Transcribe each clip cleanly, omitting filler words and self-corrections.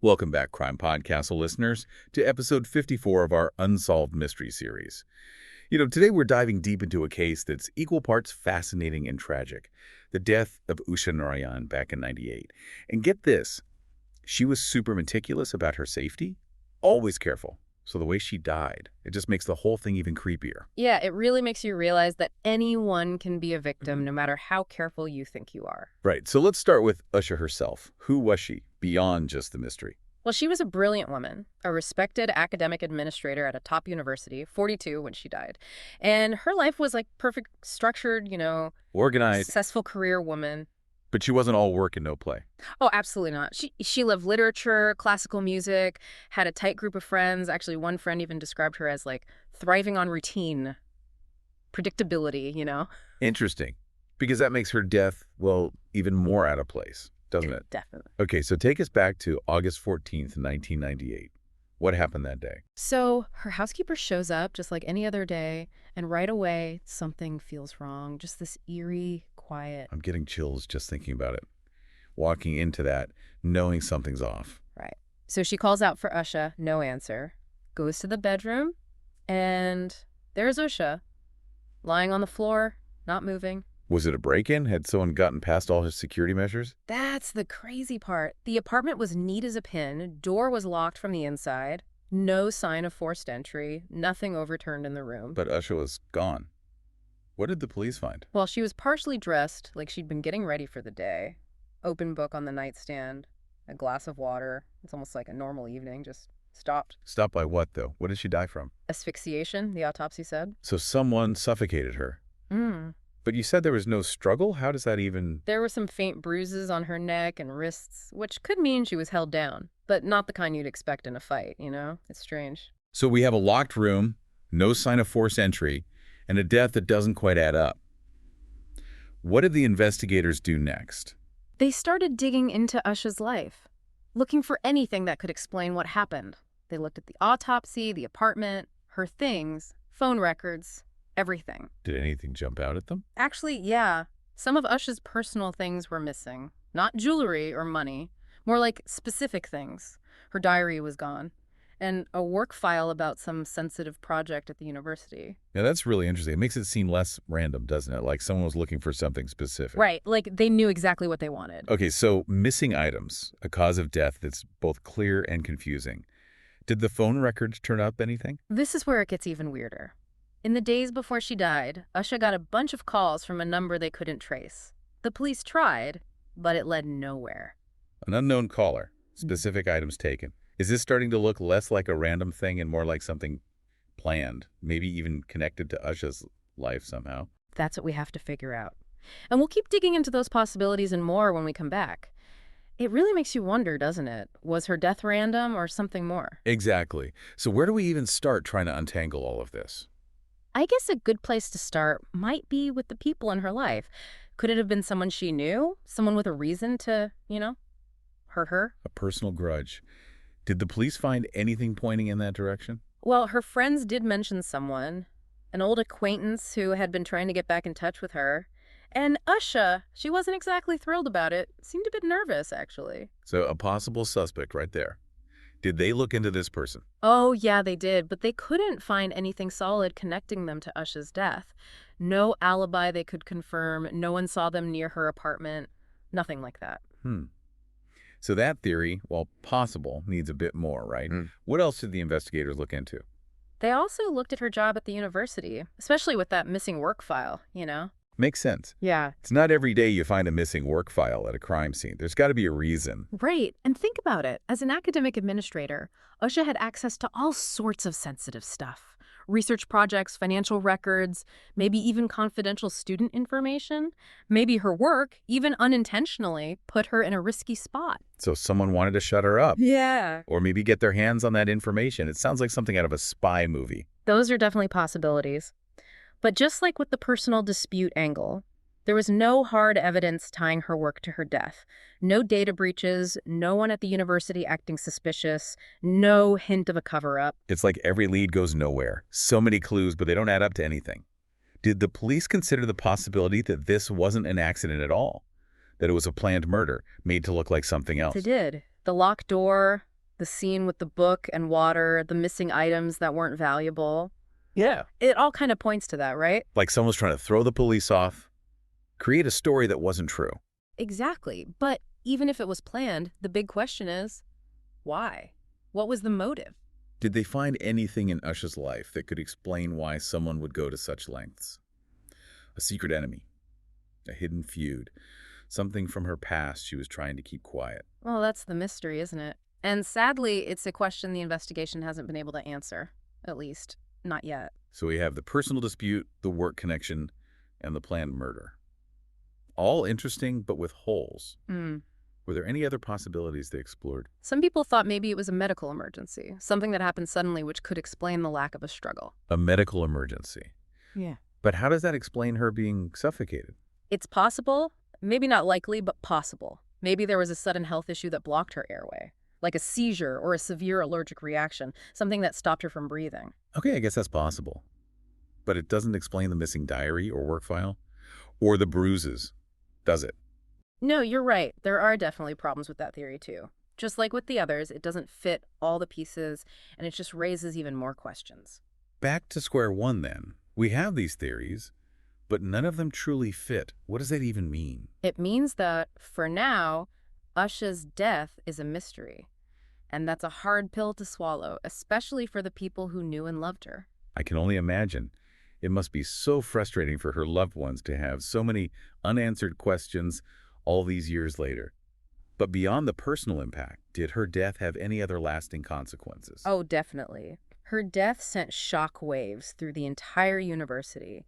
Welcome back, CrimePod Castle listeners, to episode 54 of our Unsolved Mystery series. Today we're diving deep into a case that's equal parts fascinating and tragic, the death of Usha Narayanan back in '98. And get this, she was super meticulous about her safety, always careful. So the way she died, it just makes the whole thing even creepier. Yeah, it really makes you realize that anyone can be a victim, no matter how careful you think you are. Right, so let's start with Usha herself. Who was she, beyond just the mystery? Well, she was a brilliant woman, a respected academic administrator at a top university, 42 when she died. And her life was like perfect, structured, Organized, successful career woman. but she wasn't all work and no play. Oh, absolutely not. She loved literature, classical music, had a tight group of friends. Actually, one friend even described her as like thriving on routine, predictability. Interesting, because that makes her death, well, even more out of place, doesn't it? Definitely. Okay, so take us back to August 14th, 1998. What happened that day? So her housekeeper shows up just like any other day, and right away, something feels wrong. Just this eerie, quiet. I'm getting chills just thinking about it. Walking into that, knowing something's off. Right. So she calls out for Usha, no answer. Goes to the bedroom, and there's Usha, lying on the floor, not moving. Was it a break-in? Had someone gotten past all his security measures? That's the crazy part. The apartment was neat as a pin, door was locked from the inside, no sign of forced entry, nothing overturned in the room. But Usha was gone. What did the police find? Well, she was partially dressed, like she'd been getting ready for the day. Open book on the nightstand, a glass of water. It's almost like a normal evening, just stopped. Stopped by what, though? What did she die from? Asphyxiation, the autopsy said. So someone suffocated her. Hmm. But you said there was no struggle? How does that even... There were some faint bruises on her neck and wrists, which could mean she was held down, but not the kind you'd expect in a fight, It's strange. So we have a locked room, no sign of forced entry, and a death that doesn't quite add up. What did the investigators do next? They started digging into Usha's life, looking for anything that could explain what happened. They looked at the autopsy, the apartment, her things, phone records, everything. Did anything jump out at them? Actually, yeah. Some of Usha's personal things were missing. Not jewelry or money, more like specific things. Her diary was gone, and a work file about some sensitive project at the university. Yeah, that's really interesting. It makes it seem less random, doesn't it? Like someone was looking for something specific. Right, like they knew exactly what they wanted. Okay, so missing items, a cause of death that's both clear and confusing. Did the phone records turn up anything? This is where it gets even weirder. In the days before she died, Usha got a bunch of calls from a number they couldn't trace. The police tried, but it led nowhere. An unknown caller, specific items taken. Is this starting to look less like a random thing and more like something planned, maybe even connected to Usha's life somehow? That's what we have to figure out. And we'll keep digging into those possibilities and more when we come back. It really makes you wonder, doesn't it? Was her death random or something more? Exactly. So where do we even start trying to untangle all of this? I guess a good place to start might be with the people in her life. Could it have been someone she knew? Someone with a reason to, hurt her? A personal grudge. Did the police find anything pointing in that direction? Well, her friends did mention someone, an old acquaintance who had been trying to get back in touch with her. And Usha, she wasn't exactly thrilled about it. Seemed a bit nervous, actually. So a possible suspect right there. Did they look into this person? Oh, yeah, they did, but they couldn't find anything solid connecting them to Usha's death. No alibi they could confirm. No one saw them near her apartment. Nothing like that. So that theory, while possible, needs a bit more, right? What else did the investigators look into? They also looked at her job at the university, especially with that missing work file, Makes sense. Yeah. It's not every day you find a missing work file at a crime scene. There's got to be a reason. Right. And think about it. As an academic administrator, Usha had access to all sorts of sensitive stuff. Research projects, financial records, maybe even confidential student information. Maybe her work, even unintentionally, put her in a risky spot. So someone wanted to shut her up. Yeah. Or maybe get their hands on that information. It sounds like something out of a spy movie. Those are definitely possibilities. But just like with the personal dispute angle, there was no hard evidence tying her work to her death. No data breaches, no one at the university acting suspicious, no hint of a cover-up. It's like every lead goes nowhere. So many clues, but they don't add up to anything. Did the police consider the possibility that this wasn't an accident at all? That it was a planned murder, made to look like something else? They did. The locked door, The scene with the book and water, the missing items that weren't valuable. Yeah. It all kind of points to that, right? Like someone's trying to throw the police off, create a story that wasn't true. Exactly. But even if it was planned, the big question is, why? What was the motive? Did they find anything in Usha's life that could explain why someone would go to such lengths? A secret enemy, a hidden feud, something from her past she was trying to keep quiet. Well, that's the mystery, isn't it? And sadly, it's a question the investigation hasn't been able to answer. At least, not yet. So we have the personal dispute, the work connection, and the planned murder. All interesting, but with holes. Hmm. Were there any other possibilities they explored? Some people thought maybe it was a medical emergency, something that happened suddenly which could explain the lack of a struggle. A medical emergency. Yeah. But how does that explain her being suffocated? It's possible, maybe not likely, but possible. Maybe there was a sudden health issue that blocked her airway, like a seizure or a severe allergic reaction, something that stopped her from breathing. Okay, I guess that's possible. But it doesn't explain the missing diary or work file? Or the bruises, does it? No, you're right. There are definitely problems with that theory, too. Just like with the others, it doesn't fit all the pieces, and it just raises even more questions. Back to square one, then. We have these theories, but none of them truly fit. What does that even mean? It means that, for now, Usha's death is a mystery. And that's a hard pill to swallow, especially for the people who knew and loved her. I can only imagine. It must be so frustrating for her loved ones to have so many unanswered questions all these years later. But beyond the personal impact, did her death have any other lasting consequences? Oh, definitely. Her death sent shock waves through the entire university.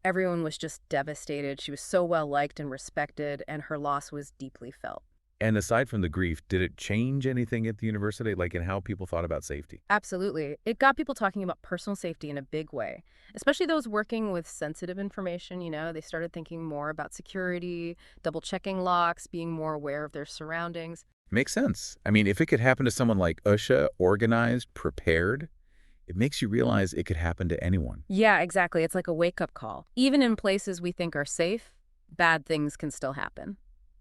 Everyone was just devastated. She was so well liked and respected, and her loss was deeply felt. And aside from the grief, did it change anything at the university, like in how people thought about safety? Absolutely. It got people talking about personal safety in a big way, especially those working with sensitive information. They started thinking more about security, double-checking locks, being more aware of their surroundings. Makes sense. I mean, if it could happen to someone like Usha, organized, prepared, it makes you realize it could happen to anyone. Yeah, exactly. It's like a wake-up call. Even in places we think are safe, bad things can still happen.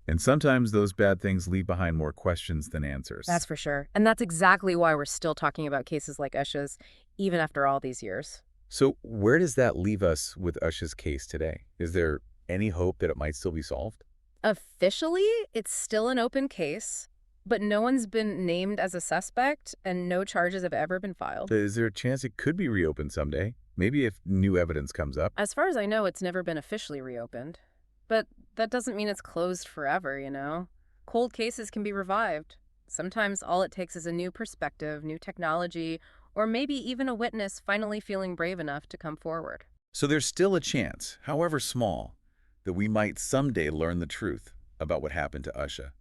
And sometimes those bad things leave behind more questions than answers. That's for sure. And that's exactly why we're still talking about cases like Usha's, even after all these years. So where does that leave us with Usha's case today? Is there any hope that it might still be solved? Officially, it's still an open case, but no one's been named as a suspect and no charges have ever been filed. Is there a chance it could be reopened someday? Maybe if new evidence comes up. As far as I know, it's never been officially reopened. But that doesn't mean it's closed forever. Cold cases can be revived. Sometimes all it takes is a new perspective, new technology, or maybe even a witness finally feeling brave enough to come forward. So there's still a chance, however small, that we might someday learn the truth about what happened to Usha.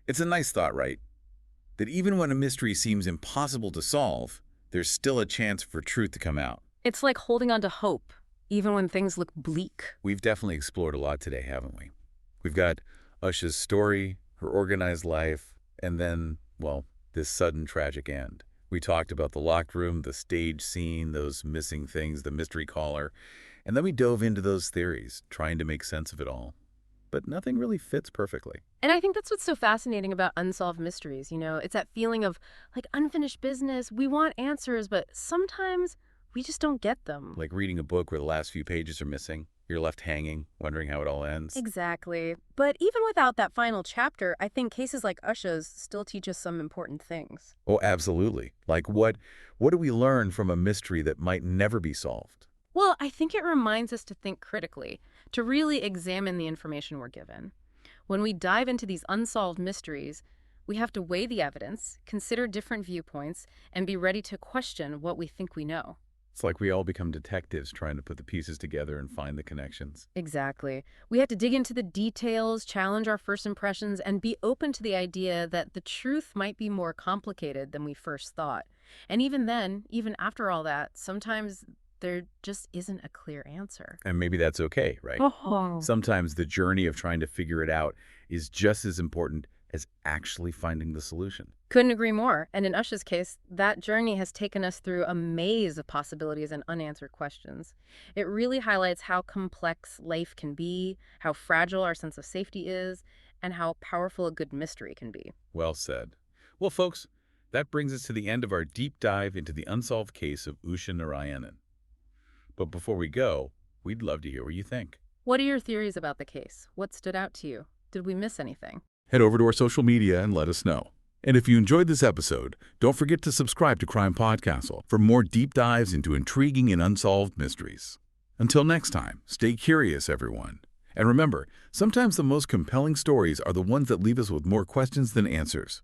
It's a nice thought, right? That even when a mystery seems impossible to solve, there's still a chance for truth to come out. It's like holding on to hope, even when things look bleak. We've definitely explored a lot today, haven't we? We've got Usha's story, her organized life, and then, well, this sudden tragic end. We talked about the locked room, the stage scene, those missing things, the mystery caller, and then we dove into those theories, trying to make sense of it all. But nothing really fits perfectly. And I think that's what's so fascinating about unsolved mysteries. It's that feeling of like unfinished business. We want answers, but sometimes we just don't get them. Like reading a book where the last few pages are missing. You're left hanging, wondering how it all ends. Exactly. But even without that final chapter, I think cases like Usha's still teach us some important things. Oh, absolutely. Like what do we learn from a mystery that might never be solved? Well, I think it reminds us to think critically, to really examine the information we're given. When we dive into these unsolved mysteries, we have to weigh the evidence, consider different viewpoints, and be ready to question what we think we know. It's like we all become detectives trying to put the pieces together and find the connections. Exactly. We have to dig into the details, challenge our first impressions, and be open to the idea that the truth might be more complicated than we first thought. And even then, even after all that, sometimes there just isn't a clear answer. And maybe that's okay, right? Oh. Sometimes the journey of trying to figure it out is just as important as actually finding the solution. Couldn't agree more. And in Usha's case, that journey has taken us through a maze of possibilities and unanswered questions. It really highlights how complex life can be, how fragile our sense of safety is, and how powerful a good mystery can be. Well said. Well, folks, that brings us to the end of our deep dive into the unsolved case of Usha Narayanan. But before we go, we'd love to hear what you think. What are your theories about the case? What stood out to you? Did we miss anything? Head over to our social media and let us know. And if you enjoyed this episode, don't forget to subscribe to CrimePod Castle for more deep dives into intriguing and unsolved mysteries. Until next time, stay curious, everyone. And remember, sometimes the most compelling stories are the ones that leave us with more questions than answers.